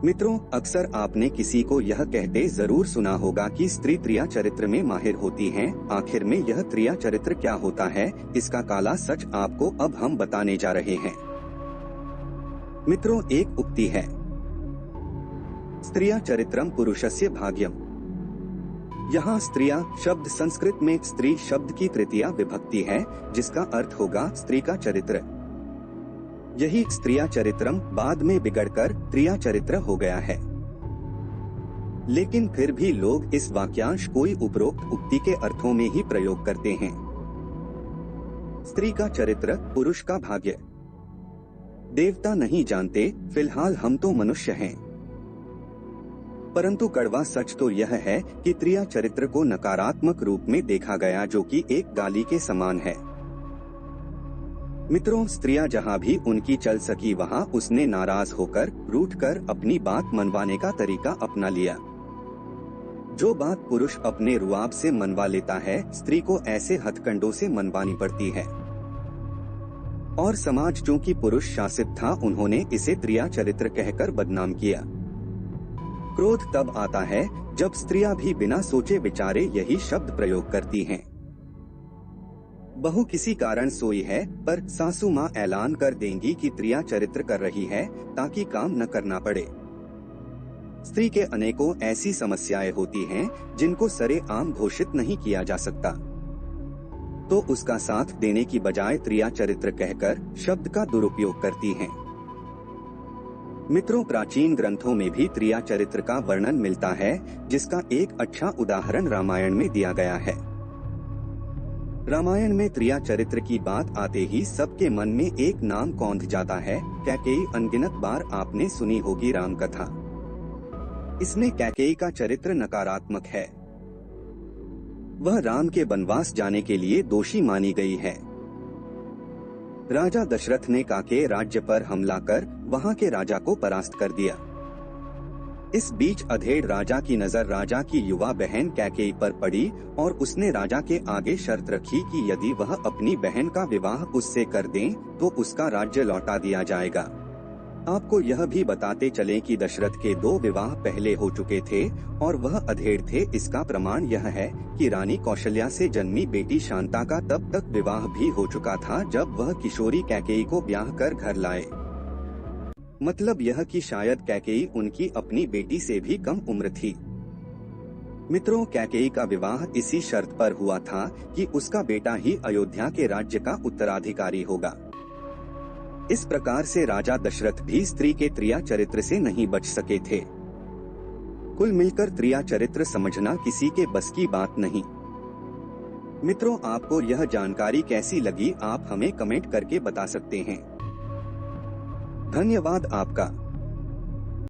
मित्रों, अक्सर आपने किसी को यह कहते जरूर सुना होगा कि स्त्री त्रिया चरित्र में माहिर होती हैं। आखिर में यह त्रिया चरित्र क्या होता है, इसका काला सच आपको अब हम बताने जा रहे हैं। मित्रों, एक उक्ति है, स्त्रिया चरित्रम पुरुषस्य भाग्यम। यहाँ स्त्रिया शब्द संस्कृत में स्त्री शब्द की तृतीया विभक्ति है, जिसका अर्थ होगा स्त्री का चरित्र। यही स्त्रिया चरित्रम बाद में बिगड़कर त्रिया चरित्र हो गया है। लेकिन फिर भी लोग इस वाक्यांश कोई उपरोक्त उक्ति के अर्थों में ही प्रयोग करते हैं। स्त्री का चरित्र, पुरुष का भाग्य। देवता नहीं जानते, फिलहाल हम तो मनुष्य हैं। परंतु कड़वा सच तो यह है कि त्रिया चरित्र को नकारात्मक रूप में देखा गया, जो कि एक गाली के समान है। मित्रों, स्त्रियां जहां भी उनकी चल सकी वहां उसने नाराज होकर रूठकर अपनी बात मनवाने का तरीका अपना लिया। जो बात पुरुष अपने रुआब से मनवा लेता है, स्त्री को ऐसे हथकंडों से मनवानी पड़ती है। और समाज जो कि पुरुष शासित था, उन्होंने इसे त्रिया चरित्र कहकर बदनाम किया। क्रोध तब आता है जब स्त्रियां भी बिना सोचे विचारे यही शब्द प्रयोग करती हैं। बहू किसी कारण सोई है, पर सासू माँ ऐलान कर देंगी कि त्रिया चरित्र कर रही है, ताकि काम न करना पड़े। स्त्री के अनेकों ऐसी समस्याएं होती हैं जिनको सरेआम घोषित नहीं किया जा सकता, तो उसका साथ देने की बजाय त्रिया चरित्र कहकर शब्द का दुरुपयोग करती हैं। मित्रों, प्राचीन ग्रंथों में भी त्रिया चरित्र का वर्णन मिलता है, जिसका एक अच्छा उदाहरण रामायण में दिया गया है। रामायण में त्रिया चरित्र की बात आते ही सबके मन में एक नाम कौंध जाता है, कैकेयी। अनगिनत बार आपने सुनी होगी राम कथा। इसमें कैकेयी का चरित्र नकारात्मक है। वह राम के वनवास जाने के लिए दोषी मानी गई है। राजा दशरथ ने काकेय राज्य पर हमला कर वहां के राजा को परास्त कर दिया। इस बीच अधेड़ राजा की नजर राजा की युवा बहन कैकेयी पर पड़ी और उसने राजा के आगे शर्त रखी कि यदि वह अपनी बहन का विवाह उससे कर दें तो उसका राज्य लौटा दिया जाएगा। आपको यह भी बताते चलें कि दशरथ के 2 विवाह पहले हो चुके थे और वह अधेड़ थे। इसका प्रमाण यह है कि रानी कौशल्या से जन्मी बेटी शांता का तब तक विवाह भी हो चुका था जब वह किशोरी कैकेयी को ब्याह कर घर लाए। मतलब यह कि शायद कैकेयी उनकी अपनी बेटी से भी कम उम्र थी। मित्रों, कैकेयी का विवाह इसी शर्त पर हुआ था कि उसका बेटा ही अयोध्या के राज्य का उत्तराधिकारी होगा। इस प्रकार से राजा दशरथ भी स्त्री के त्रिया चरित्र से नहीं बच सके थे। कुल मिलकर त्रिया चरित्र समझना किसी के बस की बात नहीं। मित्रों, आपको यह जानकारी कैसी लगी, आप हमें कमेंट करके बता सकते हैं। धन्यवाद आपका।